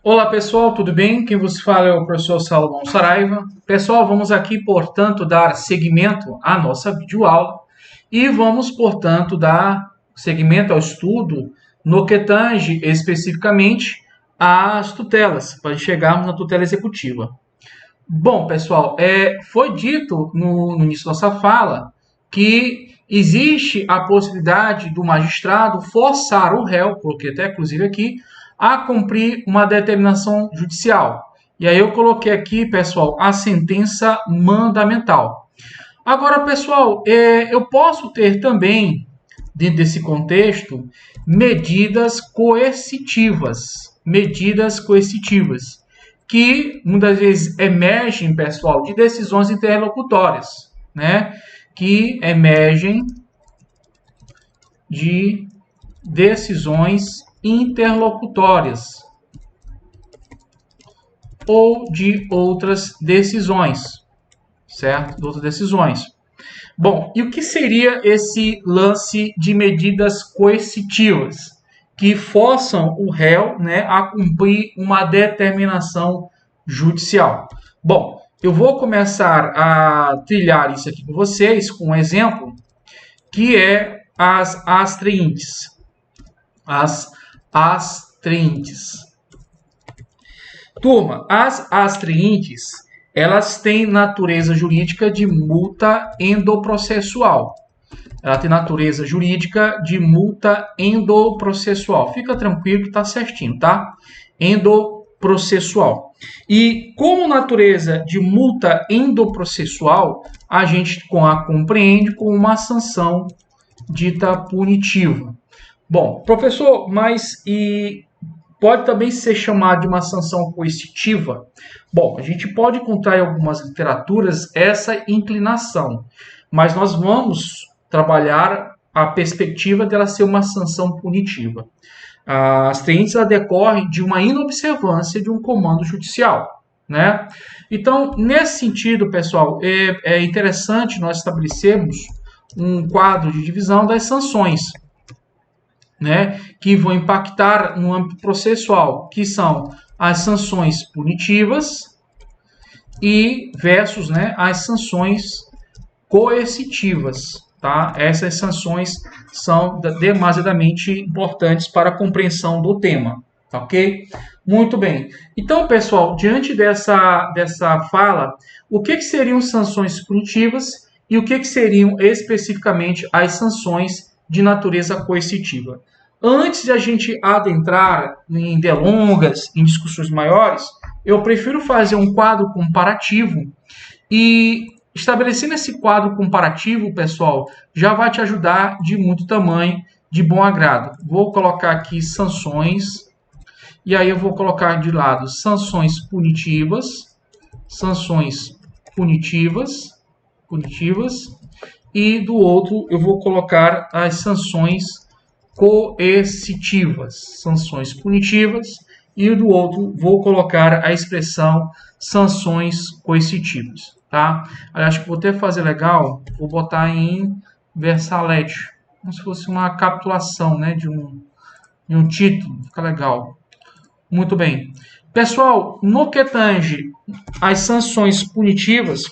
Olá pessoal, tudo bem? Quem vos fala é o professor Salomão Saraiva. Pessoal, vamos aqui, portanto, dar seguimento à nossa videoaula e vamos, portanto, dar seguimento ao estudo no que tange especificamente às tutelas, para chegarmos na tutela executiva. Bom, pessoal, foi dito no início da nossa fala que existe a possibilidade do magistrado forçar o réu, coloquei até inclusive aqui, a cumprir uma determinação judicial. E aí eu coloquei aqui, pessoal, a sentença mandamental. Agora, pessoal, eu posso ter também, dentro desse contexto, medidas coercitivas. Medidas coercitivas que muitas vezes emergem, pessoal, de decisões interlocutórias, né? Que emergem de decisões interlocutórias ou de outras decisões, certo? De outras decisões. Bom, e o que seria esse lance de medidas coercitivas? Que forçam o réu, né, a cumprir uma determinação judicial. Bom, eu vou começar a trilhar isso aqui com vocês com um exemplo que é as astrientes. As astrientes. Turma, as astrientes, elas têm natureza jurídica de multa endoprocessual. Ela tem natureza jurídica de multa endoprocessual. Fica tranquilo que está certinho, tá? Endoprocessual. E como natureza de multa endoprocessual, a gente a compreende com uma sanção dita punitiva. Bom, professor, mas pode também ser chamado de uma sanção coercitiva? Bom, a gente pode encontrar em algumas literaturas essa inclinação, mas nós vamos trabalhar a perspectiva dela ser uma sanção punitiva. As atrientes decorrem de uma inobservância de um comando judicial, né? Então, nesse sentido, pessoal, é interessante nós estabelecermos um quadro de divisão das sanções, né, que vão impactar no âmbito processual, que são as sanções punitivas e versus, né, as sanções coercitivas. Tá? Essas sanções são demasiadamente importantes para a compreensão do tema. Tá, ok? Muito bem. Então, pessoal, diante dessa fala, o que seriam sanções punitivas e o que seriam especificamente as sanções de natureza coercitiva? Antes de a gente adentrar em delongas, em discussões maiores, eu prefiro fazer um quadro comparativo e estabelecendo esse quadro comparativo, pessoal, já vai te ajudar de muito tamanho, de bom agrado. Vou colocar aqui sanções, e aí eu vou colocar de lado sanções punitivas, e do outro eu vou colocar as sanções coercitivas, sanções punitivas, e do outro vou colocar a expressão sanções coercitivas. Tá? Acho que vou até fazer legal, vou botar em versalete, como se fosse uma capitulação, né, de um título, fica legal. Muito bem. Pessoal, no que tange as sanções punitivas,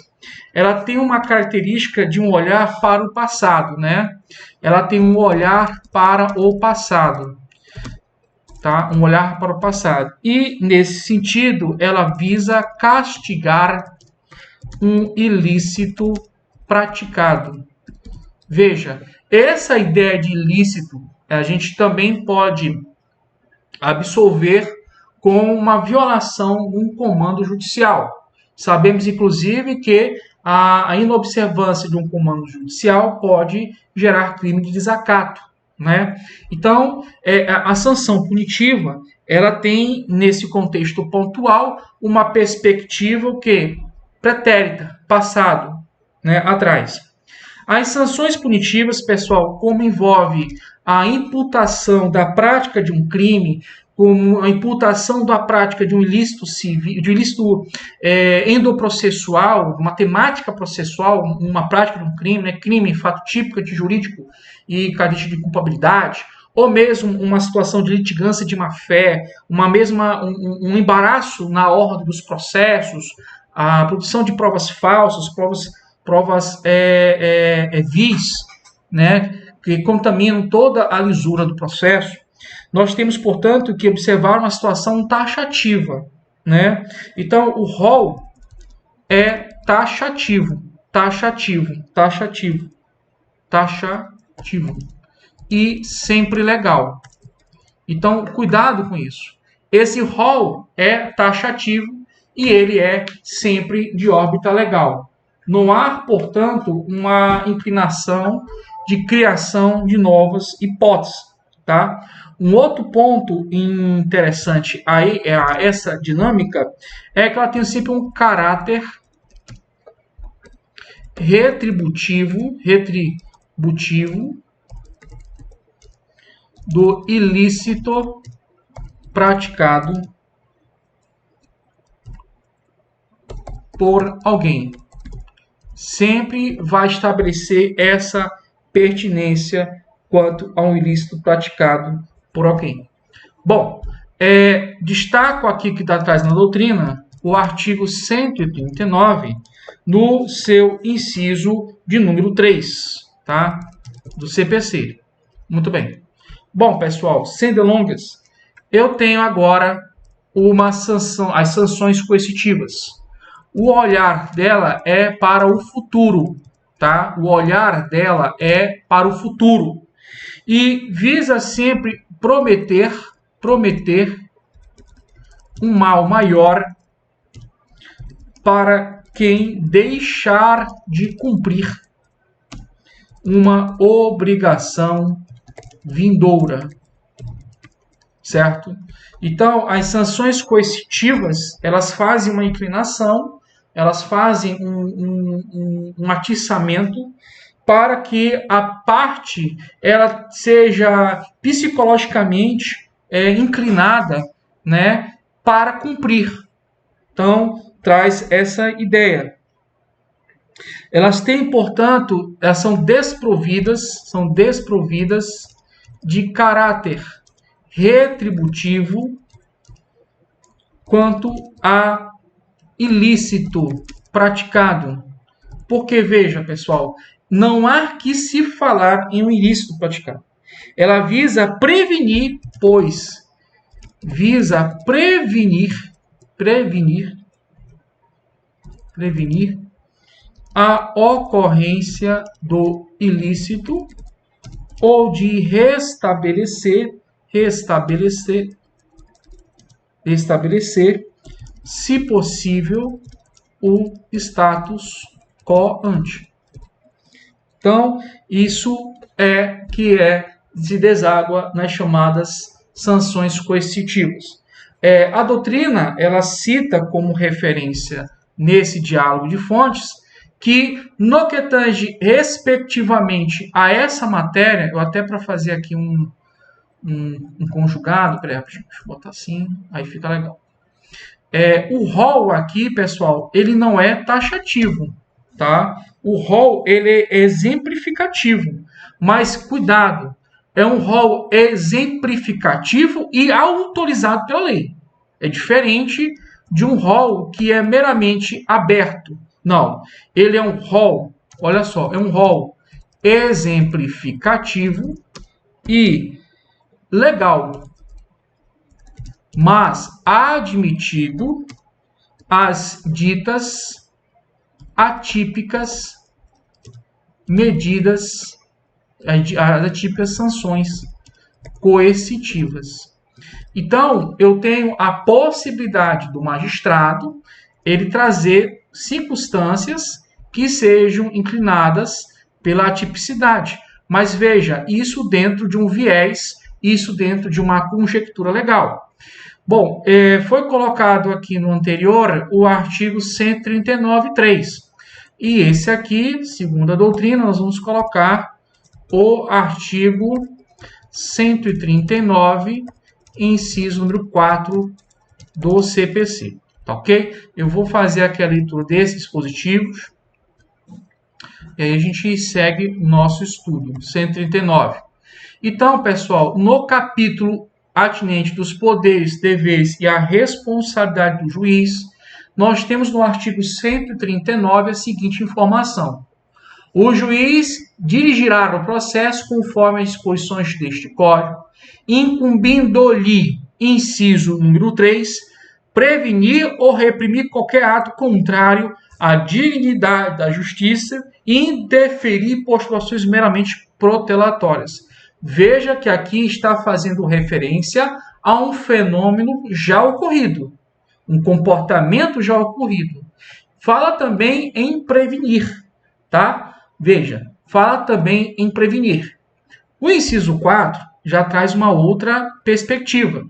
ela tem uma característica de um olhar para o passado, né? Ela tem um olhar para o passado, tá? Um olhar para o passado. E, nesse sentido, ela visa castigar um ilícito praticado. Veja, essa ideia de ilícito a gente também pode absolver com uma violação de um comando judicial. Sabemos, inclusive, que a inobservância de um comando judicial pode gerar crime de desacato, né? Então, a sanção punitiva, ela tem, nesse contexto pontual, uma perspectiva que pretérita, passado, né, atrás. As sanções punitivas, pessoal, como envolve a imputação da prática de um crime, como a imputação da prática de um ilícito civil, de um ilícito endoprocessual, uma temática processual, uma prática de um crime, né, crime, fato típico, antijurídico e característica de culpabilidade, ou mesmo uma situação de litigância de má-fé, um embaraço na ordem dos processos, a produção de provas falsas, provas vis, né, que contaminam toda a lisura do processo. Nós temos, portanto, que observar uma situação taxativa, né? Então, o rol é taxativo e sempre legal. Então, cuidado com isso. Esse rol é taxativo e ele é sempre de órbita legal. Não há, portanto, uma inclinação de criação de novas hipóteses, tá? Um outro ponto interessante aí a essa dinâmica é que ela tem sempre um caráter retributivo do ilícito praticado por alguém. Sempre vai estabelecer essa pertinência quanto a um ilícito praticado por alguém. Bom, destaco aqui que está atrás na doutrina o artigo 139, no seu inciso de número 3, tá? Do CPC. Muito bem. Bom, pessoal, sem delongas, eu tenho agora as sanções coercitivas. O olhar dela é para o futuro, tá? O olhar dela é para o futuro. E visa sempre prometer um mal maior para quem deixar de cumprir uma obrigação vindoura, certo? Então, as sanções coercitivas, elas fazem uma inclinação, elas fazem um atiçamento para que a parte ela seja psicologicamente inclinada, né, para cumprir. Então, traz essa ideia. Elas têm, portanto, elas são desprovidas de caráter retributivo quanto a ilícito praticado. Porque, veja, pessoal, não há que se falar em um ilícito praticado. Ela visa prevenir, prevenir a ocorrência do ilícito ou de restabelecer, se possível, o status quo ante. Então, isso se deságua nas chamadas sanções coercitivas. A doutrina, ela cita como referência nesse diálogo de fontes que, no que tange respectivamente a essa matéria, eu até para fazer aqui um conjugado, deixa eu botar assim, aí fica legal. O rol aqui, pessoal, ele não é taxativo, tá? O rol, ele é exemplificativo, mas cuidado, é um rol exemplificativo e autorizado pela lei. É diferente de um rol que é meramente aberto. Não, ele é um rol, olha só, é um rol exemplificativo e legal, mas admitido as ditas atípicas medidas, as atípicas sanções coercitivas. Então, eu tenho a possibilidade do magistrado ele trazer circunstâncias que sejam inclinadas pela atipicidade. Mas veja, isso dentro de um viés, isso dentro de uma conjectura legal. Bom, foi colocado aqui no anterior o artigo 139.3. E esse aqui, segundo a doutrina, nós vamos colocar o artigo 139, inciso número 4 do CPC. Tá ok? Eu vou fazer aqui a leitura desses dispositivos. E aí a gente segue o nosso estudo. 139. Então, pessoal, no capítulo atinente dos poderes, deveres e a responsabilidade do juiz, nós temos no artigo 139 a seguinte informação: o juiz dirigirá o processo conforme as disposições deste Código, incumbindo-lhe, inciso número 3, prevenir ou reprimir qualquer ato contrário à dignidade da justiça e interferir postulações meramente protelatórias. Veja que aqui está fazendo referência a um fenômeno já ocorrido, um comportamento já ocorrido. Fala também em prevenir, tá? Veja, fala também em prevenir. O inciso 4 já traz uma outra perspectiva.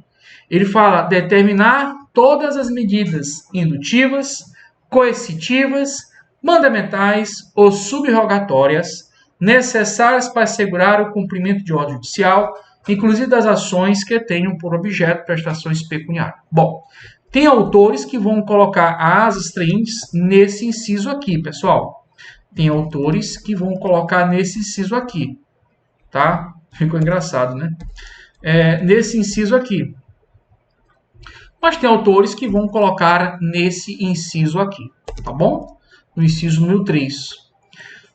Ele fala determinar todas as medidas indutivas, coercitivas, mandamentais ou subrogatórias necessárias para assegurar o cumprimento de ordem judicial, inclusive das ações que tenham por objeto prestações pecuniárias. Bom, tem autores que vão colocar as extraintes nesse inciso aqui, pessoal. Tem autores que vão colocar nesse inciso aqui, tá? Ficou engraçado, né? Nesse inciso aqui. Mas tem autores que vão colocar nesse inciso aqui, tá bom? No inciso número 3.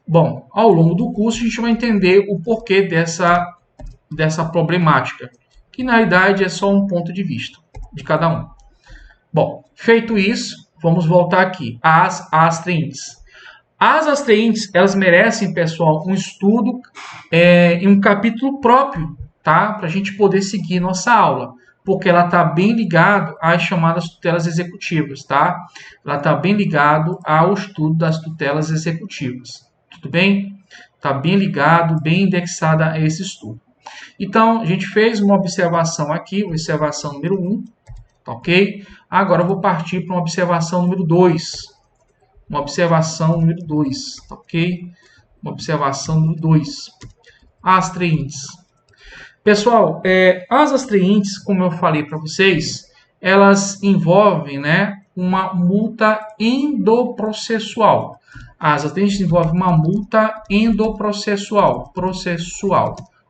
Bom, ao longo do curso a gente vai entender o porquê dessa problemática, que na realidade é só um ponto de vista de cada um. Bom, feito isso, vamos voltar aqui às astraintes. As astraintes, elas merecem, pessoal, um estudo em um capítulo próprio, tá? Para a gente poder seguir nossa aula, porque ela está bem ligado às chamadas tutelas executivas, tá? Ela está bem ligado ao estudo das tutelas executivas, tudo bem? Está bem ligado, bem indexada a esse estudo. Então, a gente fez uma observação aqui, observação número 1, tá ok? Agora eu vou partir para uma observação número 2. Uma observação número 2, tá ok? Uma observação número 2. Astraintes. Pessoal, as astraintes, como eu falei para vocês, elas envolvem, né, uma multa endoprocessual. As astraintes envolvem uma multa endoprocessual,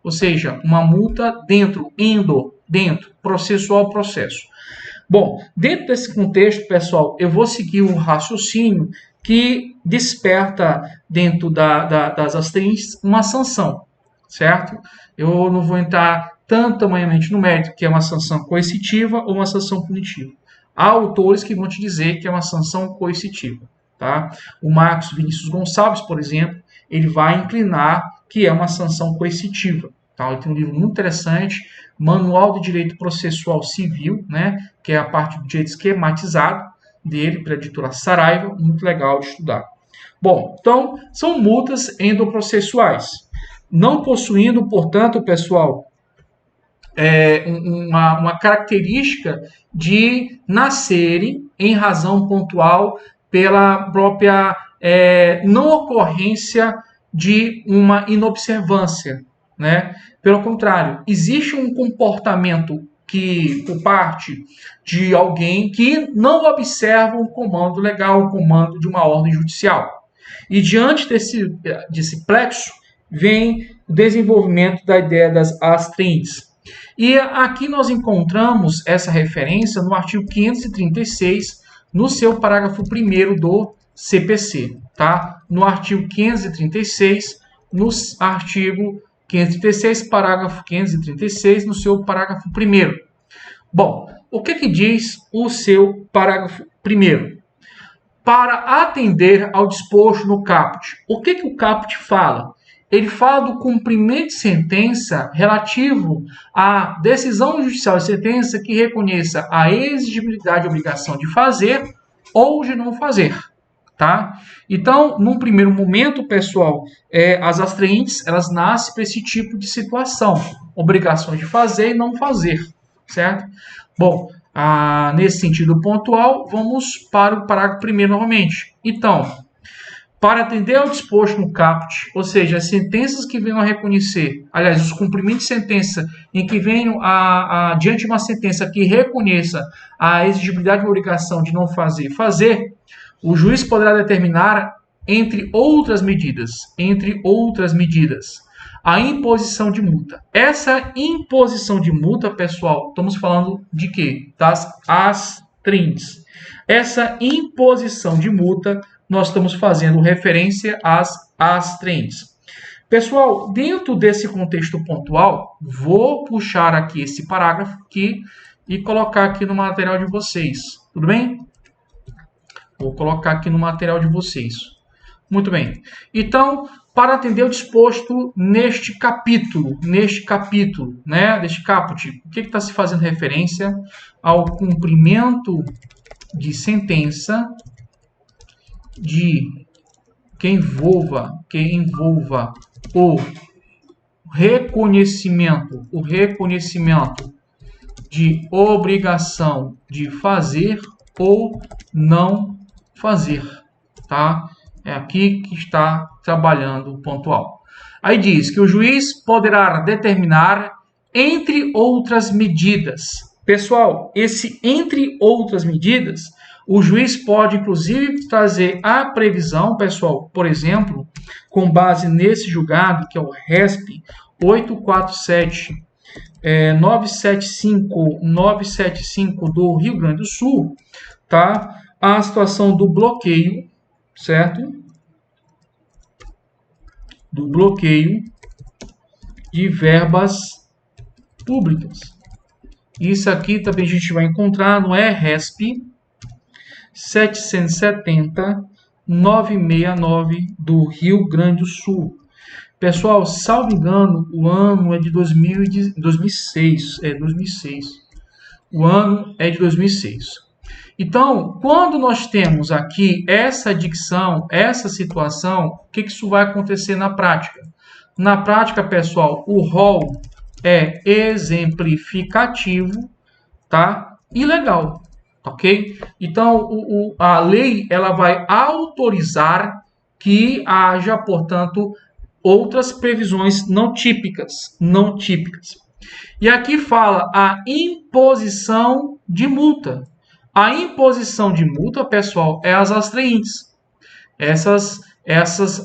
ou seja, uma multa dentro, processual, processo. Bom, dentro desse contexto, pessoal, eu vou seguir um raciocínio que desperta dentro das astraintes uma sanção, certo? Eu não vou entrar tamanhamente no mérito que é uma sanção coercitiva ou uma sanção punitiva. Há autores que vão te dizer que é uma sanção coercitiva, tá? O Marcos Vinícius Gonçalves, por exemplo, ele vai inclinar que é uma sanção coercitiva, tá? Ele tem um livro muito interessante, Manual de Direito Processual Civil, né? Que é a parte do direito esquematizado dele, pela editora Saraiva, muito legal de estudar. Bom, então, são multas endoprocessuais, não possuindo, portanto, pessoal, uma característica de nascerem em razão pontual pela própria não ocorrência de uma inobservância, né? Pelo contrário, existe um comportamento que, por parte de alguém que não observa um comando legal, um comando de uma ordem judicial. E diante desse plexo, vem o desenvolvimento da ideia das astraintes. E aqui nós encontramos essa referência no artigo 536, no seu parágrafo 1º do CPC, tá? No artigo 536, no artigo 536, parágrafo 536, no seu parágrafo 1º. Bom, o que diz o seu parágrafo 1º? Para atender ao disposto no caput. O que o caput fala? Ele fala do cumprimento de sentença relativo à decisão judicial de sentença que reconheça a exigibilidade e obrigação de fazer ou de não fazer, tá? Então, num primeiro momento, pessoal, as astraintes, elas nascem para esse tipo de situação, obrigações de fazer e não fazer, certo? Bom, nesse sentido pontual, vamos para o parágrafo 1º novamente. Então, para atender ao disposto no caput, ou seja, as sentenças que venham a reconhecer, aliás, os cumprimentos de sentença em que venham diante de uma sentença que reconheça a exigibilidade e obrigação de não fazer, o juiz poderá determinar, entre outras medidas, A imposição de multa. Essa imposição de multa, pessoal, estamos falando de quê? Das astrinhas. Essa imposição de multa, nós estamos fazendo referência às astrinhas. Pessoal, dentro desse contexto pontual, vou puxar aqui esse parágrafo aqui e colocar aqui no material de vocês. Tudo bem? Vou colocar aqui no material de vocês. Muito bem. Então, para atender o disposto neste capítulo, né, deste caput, o que está se fazendo referência ao cumprimento de sentença que envolva o reconhecimento de obrigação de fazer ou não fazer, tá? É aqui que está trabalhando o pontual. Aí diz que o juiz poderá determinar, entre outras medidas. Pessoal, esse entre outras medidas, o juiz pode, inclusive, trazer a previsão, pessoal, por exemplo, com base nesse julgado, que é o RESP 975 do Rio Grande do Sul, tá? A situação do bloqueio, certo? Do bloqueio de verbas públicas. Isso aqui também a gente vai encontrar no RESP 770-969 do Rio Grande do Sul. Pessoal, salvo engano, o ano é de 2006. 2006. O ano é de 2006. Então, quando nós temos aqui essa dicção, essa situação, o que isso vai acontecer na prática? Na prática, pessoal, o rol é exemplificativo, tá? E legal, ok? Então, a lei ela vai autorizar que haja, portanto, outras previsões não típicas. E aqui fala a imposição de multa. A imposição de multa, pessoal, é as astreintes. Essas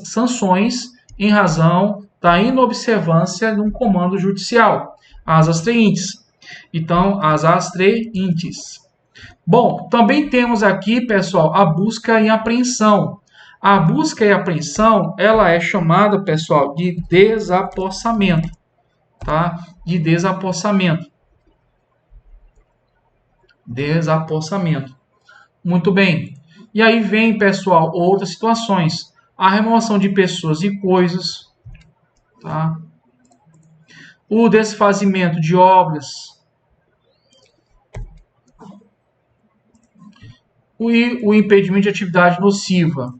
sanções em razão da inobservância de um comando judicial. As astreintes. Então, as astreintes. Bom, também temos aqui, pessoal, a busca e apreensão. A busca e apreensão, ela é chamada, pessoal, de desapossamento, tá? De desapossamento. Muito bem. E aí vem, pessoal, outras situações. A remoção de pessoas e coisas, tá? O desfazimento de obras. O impedimento de atividade nociva.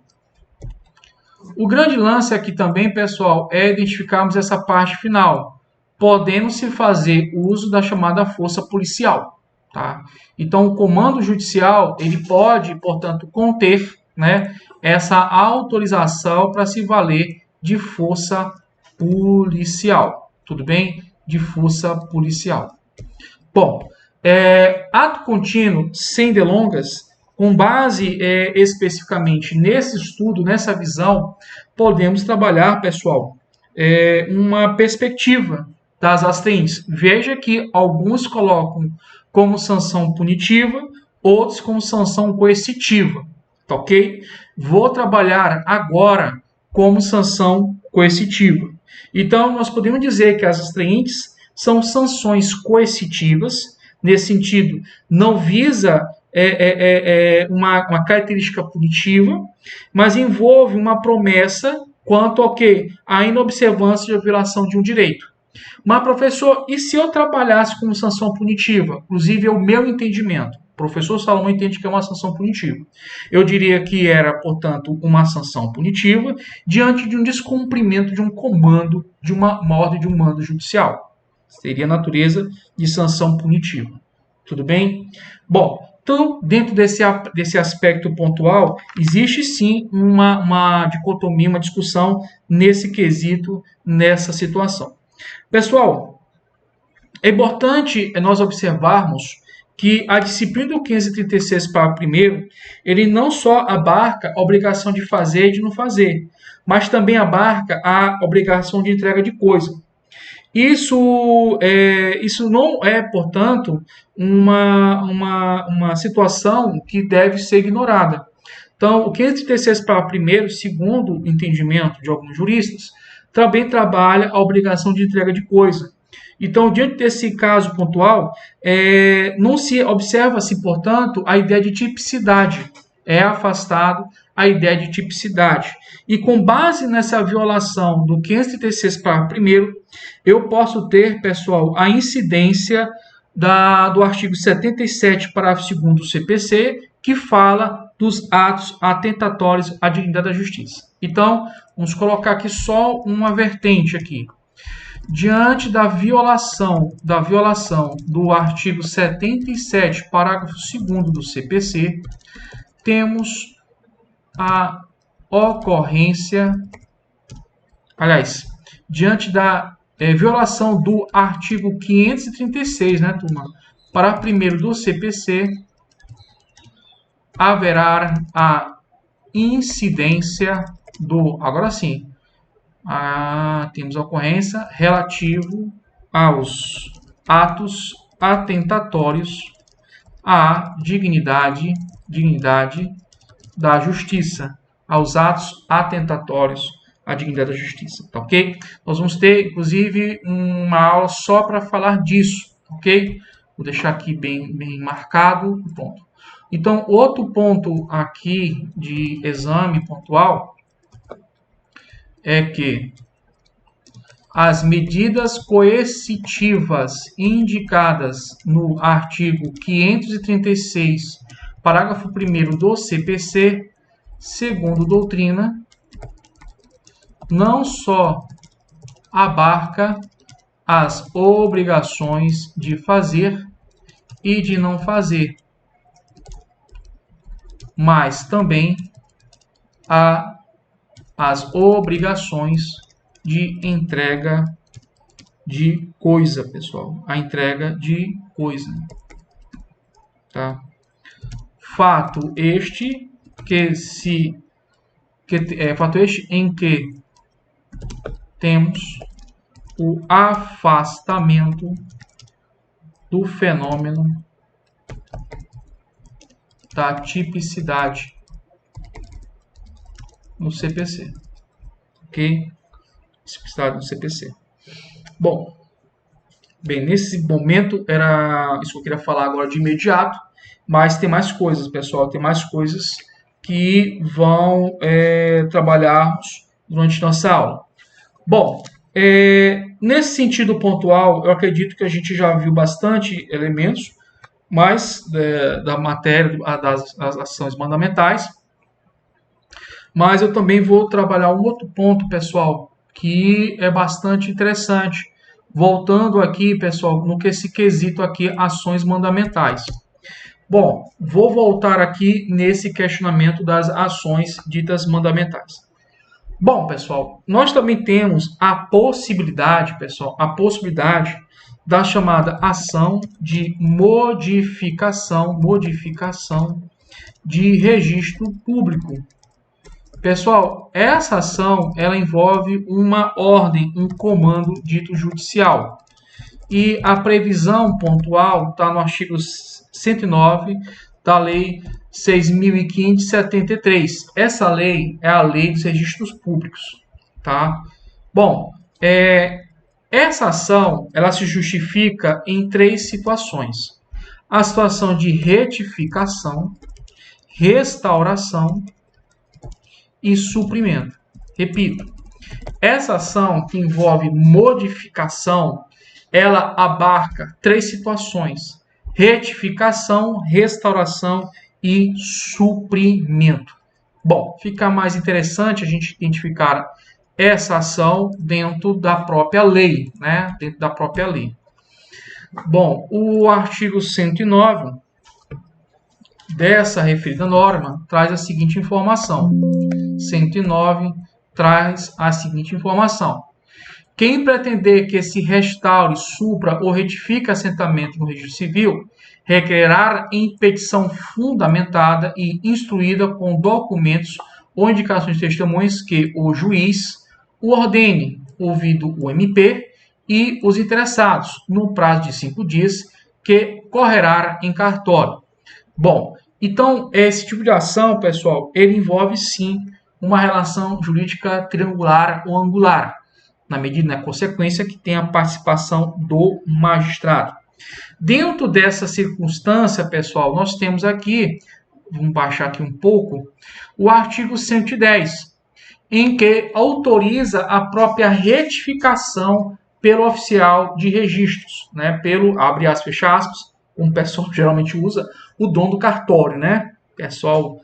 O grande lance aqui também, pessoal, é identificarmos essa parte final, podendo se fazer uso da chamada força policial. Tá? Então, o comando judicial ele pode, portanto, conter, né, essa autorização para se valer de força policial. Tudo bem? De força policial. Bom, ato contínuo, sem delongas, com base especificamente nesse estudo, nessa visão, podemos trabalhar, pessoal, uma perspectiva das astreintes. Veja que alguns colocam como sanção punitiva, outros como sanção coercitiva, tá ok? Vou trabalhar agora como sanção coercitiva. Então, nós podemos dizer que as astreintes são sanções coercitivas, nesse sentido, não visa uma característica punitiva, mas envolve uma promessa quanto ao que? A inobservância e a violação de um direito. Mas, professor, e se eu trabalhasse com sanção punitiva? Inclusive, é o meu entendimento. O professor Salomão entende que é uma sanção punitiva. Eu diria que era, portanto, uma sanção punitiva diante de um descumprimento de um comando, de uma ordem de um mando judicial. Seria a natureza de sanção punitiva. Tudo bem? Bom, então, dentro desse aspecto pontual, existe sim uma dicotomia, uma discussão nesse quesito, nessa situação. Pessoal, é importante nós observarmos que a disciplina do 536, parágrafo 1º, ele não só abarca a obrigação de fazer e de não fazer, mas também abarca a obrigação de entrega de coisa. Isso não é, portanto, uma situação que deve ser ignorada. Então, o 536, parágrafo 1º, segundo o entendimento de alguns juristas, também trabalha a obrigação de entrega de coisa. Então, diante desse caso pontual, não se observa-se, portanto, a ideia de tipicidade. É afastado a ideia de tipicidade. E com base nessa violação do 536, parágrafo 1º, eu posso ter, pessoal, a incidência do artigo 77, parágrafo 2º do CPC, que fala dos atos atentatórios à dignidade da justiça. Então, vamos colocar aqui só uma vertente aqui. Diante da violação do artigo 77, parágrafo 2º do CPC, temos a ocorrência, diante da violação do artigo 536, né, turma? Parágrafo 1º do CPC, haverá a incidência agora sim, temos a ocorrência relativo aos atos atentatórios à dignidade da justiça, aos atos atentatórios à dignidade da justiça, tá ok? Nós vamos ter, inclusive, uma aula só para falar disso, ok? Vou deixar aqui bem marcado o ponto. Então, outro ponto aqui de exame pontual é que as medidas coercitivas indicadas no artigo 536, parágrafo 1º do CPC, segundo doutrina, não só abarca as obrigações de fazer e de não fazer, mas também as obrigações de entrega de coisa, pessoal. A entrega de coisa. Tá? Fato este em que temos o afastamento do fenômeno da tipicidade no CPC. Ok? Tipicidade no CPC. Bom, nesse momento era isso que eu queria falar agora de imediato, mas tem mais coisas, pessoal, tem mais coisas que vão trabalharmos durante nossa aula. Bom, nesse sentido pontual, eu acredito que a gente já viu bastante elementos, mas da matéria das ações mandamentais. Mas eu também vou trabalhar um outro ponto, pessoal, que é bastante interessante. Voltando aqui, pessoal, no que esse quesito aqui, ações mandamentais. Bom, vou voltar aqui nesse questionamento das ações ditas mandamentais. Bom, pessoal, nós também temos a possibilidade, da chamada ação de modificação de registro público. Pessoal, essa ação ela envolve uma ordem, um comando dito judicial. E a previsão pontual está no artigo 109 da Lei 6.573. Essa lei é a Lei dos Registros Públicos. Tá? Bom, essa ação ela se justifica em 3 situações. A situação de retificação, restauração e suprimento. Repito, essa ação que envolve modificação, ela abarca 3 situações: retificação, restauração e suprimento. Bom, fica mais interessante a gente identificar essa ação dentro da própria lei, né? Dentro da própria lei. Bom, o artigo 109 dessa referida norma traz a seguinte informação. 109 traz a seguinte informação. Quem pretender que se restaure, supra ou retifique assentamento no registro civil, requererá em petição fundamentada e instruída com documentos ou indicações de testemunhas que o juiz o ordene, ouvido o MP e os interessados, no prazo de 5 dias, que correrá em cartório. Bom, então esse tipo de ação, pessoal, ele envolve sim uma relação jurídica triangular ou angular, na medida, na consequência que tem a participação do magistrado. Dentro dessa circunstância, pessoal, nós temos aqui, vamos baixar aqui um pouco, o artigo 110, em que autoriza a própria retificação pelo oficial de registros, né? Pelo, abre aspas, fecha aspas, como o pessoal geralmente usa, o dono do cartório, né? O pessoal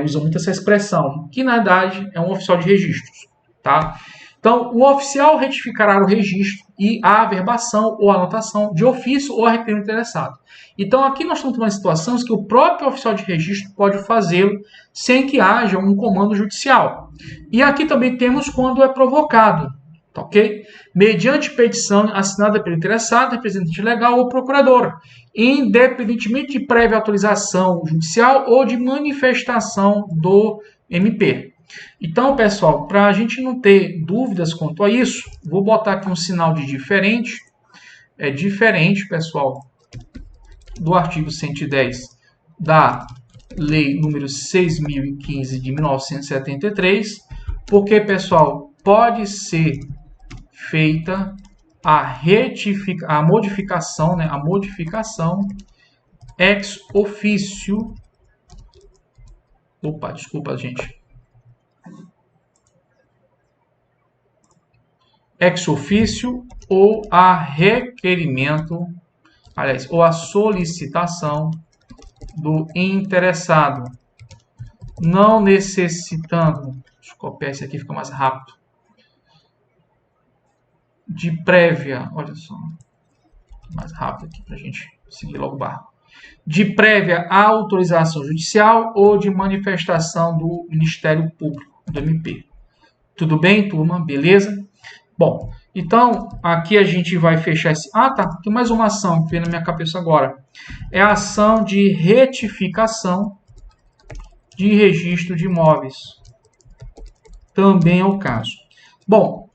usa muito essa expressão, que na verdade é um oficial de registros, tá? Então, o oficial retificará o registro e a averbação ou anotação de ofício ou arrependimento interessado. Então, aqui nós estamos em uma situação em que o próprio oficial de registro pode fazê-lo sem que haja um comando judicial. E aqui também temos quando é provocado, tá ok? Mediante petição assinada pelo interessado, representante legal ou procurador, independentemente de prévia autorização judicial ou de manifestação do MP. Então, pessoal, para a gente não ter dúvidas quanto a isso, vou botar aqui um sinal de diferente. É diferente, pessoal, do artigo 110 da Lei número 6.015 de 1973, porque, pessoal, pode ser feita a modificação, né, a modificação ex officio. Opa, desculpa, gente. Ex officio ou a requerimento, aliás, ou a solicitação do interessado, não necessitando, deixa eu copiar esse aqui, fica mais rápido, de prévia, olha só, mais rápido aqui para a gente seguir logo o barco, de prévia autorização judicial ou de manifestação do Ministério Público, do MP. Tudo bem, turma? Beleza? Bom, então aqui a gente vai fechar esse... Ah, tá, tem mais uma ação que veio na minha cabeça agora. É a ação de retificação de registro de imóveis. Também é o caso. Bom,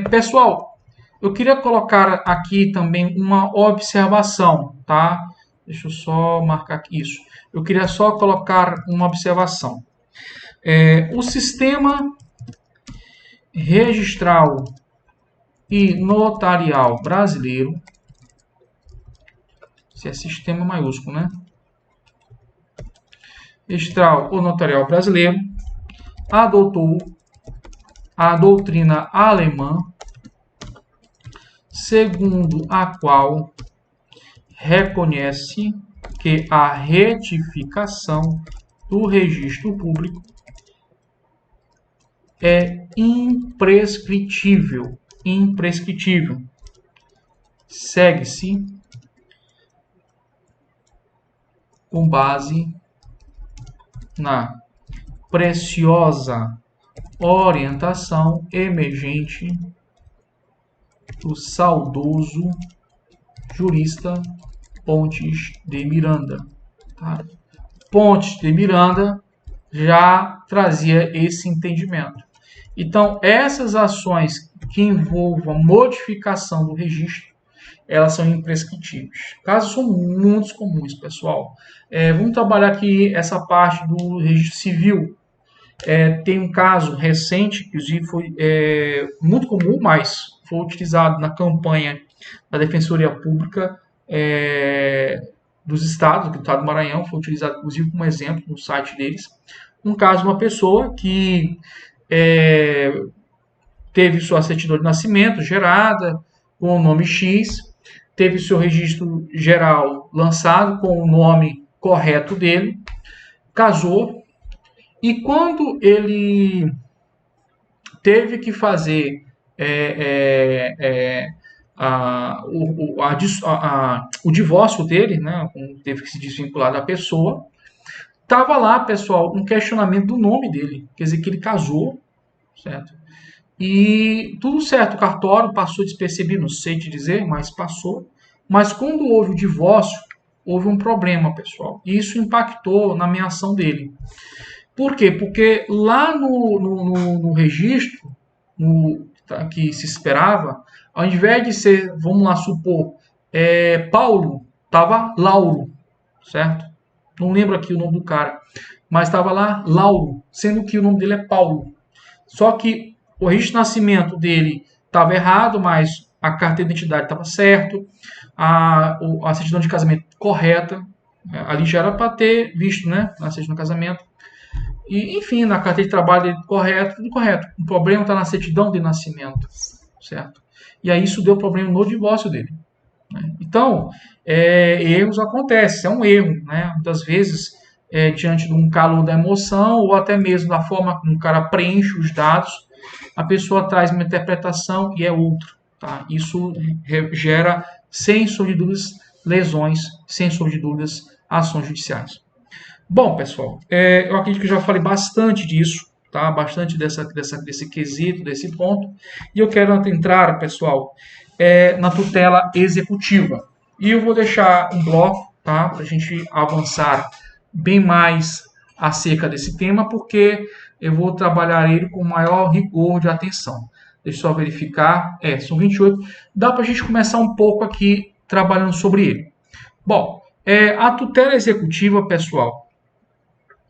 pessoal, eu queria colocar aqui também uma observação, tá? Deixa eu só marcar aqui isso. Eu queria só colocar uma observação. O sistema registral e notarial brasileiro, esse é sistema maiúsculo, né? Registral ou notarial brasileiro adotou a doutrina alemã, segundo a qual reconhece que a retificação do registro público é imprescritível. Segue-se com base na preciosa orientação emergente do saudoso jurista Pontes de Miranda. Tá? Pontes de Miranda já trazia esse entendimento. Então, essas ações que envolvam modificação do registro, elas são imprescritíveis. Casos são muito comuns, pessoal. Vamos trabalhar aqui essa parte do registro civil. Tem um caso recente, inclusive foi muito comum, mas foi utilizado na campanha da Defensoria Pública dos estados, do estado do Maranhão, foi utilizado inclusive como exemplo no site deles. Um caso de uma pessoa que teve sua certidão de nascimento gerada com o nome X, teve seu registro geral lançado com o nome correto dele, casou, e quando ele teve que fazer o divórcio dele, né, teve que se desvincular da pessoa, estava lá, pessoal, um questionamento do nome dele, quer dizer que ele casou, certo? E tudo certo, o cartório passou despercebido, não sei te dizer, mas passou. Mas quando houve o divórcio, houve um problema, pessoal. E isso impactou na minha ação dele. Por quê? Porque lá no registro que se esperava, ao invés de ser, vamos lá supor, Paulo, estava Lauro, certo? Não lembro aqui o nome do cara, mas estava lá Lauro, sendo que o nome dele é Paulo. Só que o registro de nascimento dele estava errado, mas a carta de identidade estava certo, a certidão de casamento correta, ali já era para ter visto, né, na certidão de casamento. E, enfim, na carteira de trabalho dele correto, tudo correto. O problema está na certidão de nascimento, certo? E aí isso deu problema no divórcio dele. Né? Então, erros acontecem, é um erro, né? Muitas vezes, diante de um calor da emoção ou até mesmo da forma como o cara preenche os dados, a pessoa traz uma interpretação e é outra. Tá? Isso gera, sem sombra de dúvidas, lesões, sem sombra de dúvidas, ações judiciais. Bom, pessoal, eu acredito que eu já falei bastante disso, tá? Bastante desse quesito, desse ponto. E eu quero entrar, pessoal, na tutela executiva. E eu vou deixar um bloco, tá? Para a gente avançar bem mais acerca desse tema, porque eu vou trabalhar ele com maior rigor de atenção. Deixa eu só verificar. São 28. Dá para a gente começar um pouco aqui trabalhando sobre ele. Bom, a tutela executiva, pessoal,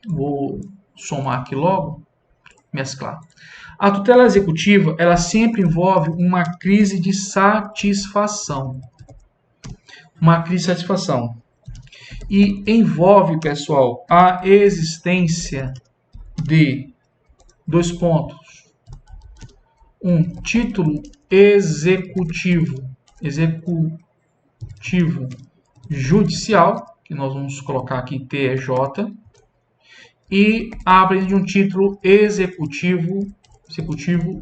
vou somar aqui logo, mesclar. A tutela executiva, ela sempre envolve uma crise de satisfação. Uma crise de satisfação. E envolve, pessoal, a existência de dois pontos. Um título executivo judicial, que nós vamos colocar aqui TEJ, e a presença de um título executivo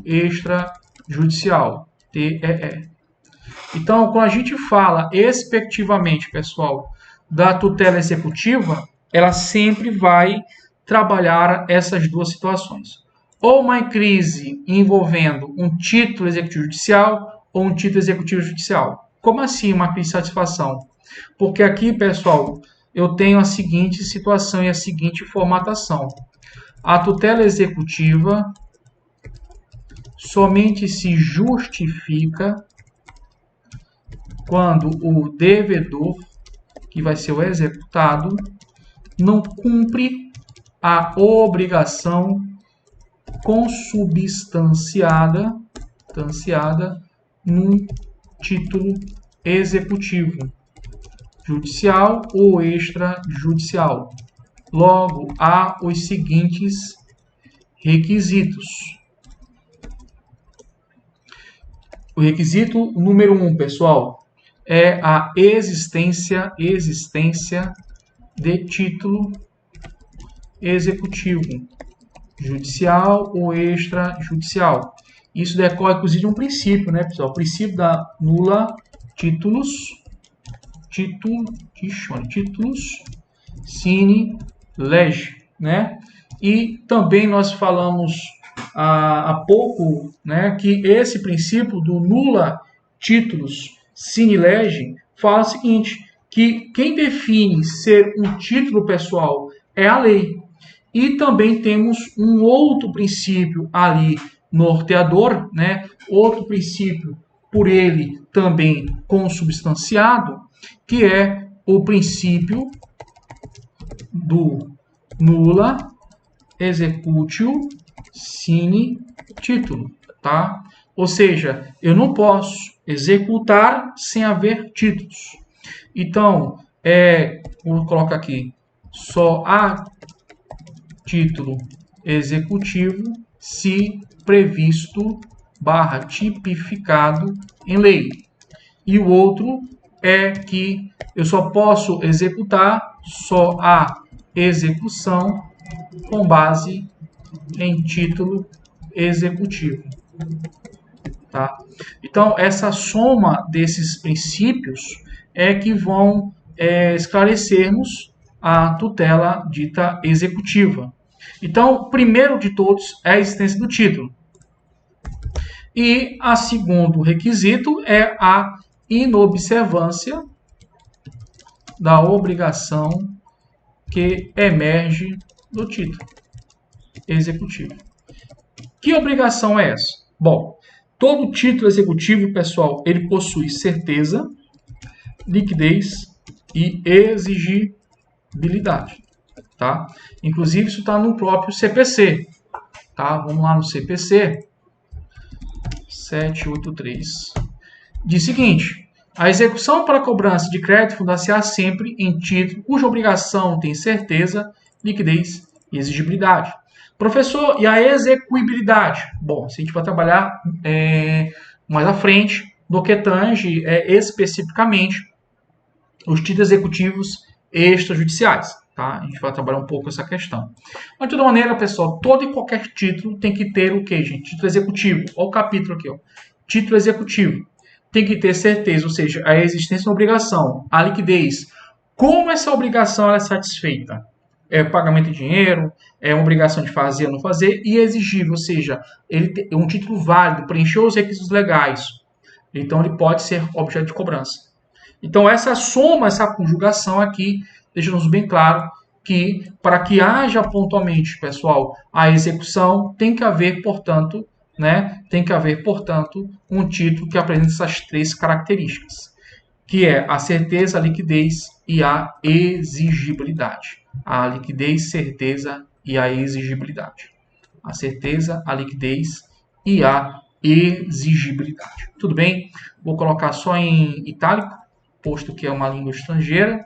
extrajudicial, TEE. Então, quando a gente fala respectivamente, pessoal, da tutela executiva, ela sempre vai trabalhar essas duas situações. Ou uma crise envolvendo um título executivo judicial ou um título executivo judicial. Como assim uma crise de satisfação? Porque aqui, pessoal, eu tenho a seguinte situação e a seguinte formatação. A tutela executiva somente se justifica quando o devedor, que vai ser o executado, não cumpre a obrigação consubstanciada num título executivo judicial ou extrajudicial. Logo, há os seguintes requisitos. O requisito número 1, pessoal, é a existência de título executivo judicial ou extrajudicial. Isso decorre, inclusive, de um princípio, né, pessoal? O princípio da nula títulos sine lege, né? E também nós falamos há pouco, né, que esse princípio do nula títulos sine lege fala o seguinte, que quem define ser um título pessoal é a lei. E também temos um outro princípio ali norteador, né? Outro princípio por ele também consubstanciado, que é o princípio do nulla executio sine título, tá? Ou seja, eu não posso executar sem haver títulos. Então, vou colocar aqui, só há título executivo se previsto / tipificado em lei. E o outro é que eu só posso executar, só a execução com base em título executivo. Tá? Então, essa soma desses princípios é que vão esclarecermos a tutela dita executiva. Então, o primeiro de todos é a existência do título. E o segundo requisito é a inobservância da obrigação que emerge do título executivo. Que obrigação é essa? Bom, todo título executivo, pessoal, ele possui certeza, liquidez e exigibilidade, tá? Inclusive, isso está no próprio CPC, tá? Vamos lá no CPC 783. Diz o seguinte: a execução para cobrança de crédito fundar-se-á sempre em título cuja obrigação tem certeza, liquidez e exigibilidade. Professor, e a execuibilidade? Bom, se a gente vai trabalhar mais à frente do que tange especificamente os títulos executivos extrajudiciais. Tá? A gente vai trabalhar um pouco essa questão. Mas, de toda maneira, pessoal, todo e qualquer título tem que ter o quê, gente? Título executivo. Olha o capítulo aqui, ó. Título executivo. Tem que ter certeza, ou seja, a existência da obrigação, a liquidez. Como essa obrigação é satisfeita? É pagamento de dinheiro, é uma obrigação de fazer ou não fazer, e exigível, ou seja, ele é um título válido, preencheu os requisitos legais. Então, ele pode ser objeto de cobrança. Então, essa soma, essa conjugação aqui, deixa-nos bem claro que, para que haja pontualmente, pessoal, a execução, tem que haver, portanto, um título que apresente essas três características, que é a certeza, a liquidez e a exigibilidade. A liquidez, certeza e a exigibilidade. A certeza, a liquidez e a exigibilidade. Tudo bem? Vou colocar só em itálico, posto que é uma língua estrangeira.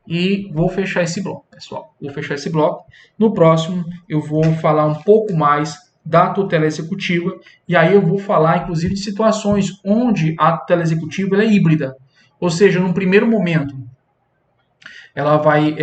E vou fechar esse bloco, pessoal. Vou fechar esse bloco. No próximo, eu vou falar um pouco mais da tutela executiva. E aí eu vou falar, inclusive, de situações onde a tutela executiva ela é híbrida. Ou seja, num primeiro momento, ela vai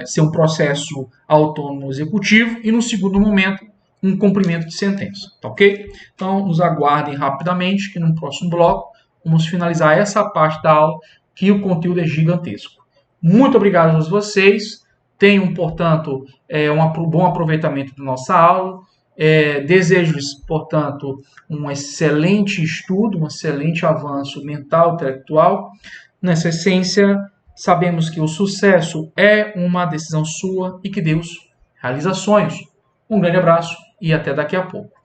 ser um processo autônomo executivo e, no segundo momento, um cumprimento de sentença. Tá ok? Então, nos aguardem rapidamente que no próximo bloco vamos finalizar essa parte da aula, que o conteúdo é gigantesco. Muito obrigado a todos vocês. Tenham, portanto, um bom aproveitamento da nossa aula. Desejo-lhes, portanto, um excelente estudo, um excelente avanço mental, intelectual. Nessa essência, sabemos que o sucesso é uma decisão sua e que Deus realiza sonhos. Um grande abraço e até daqui a pouco.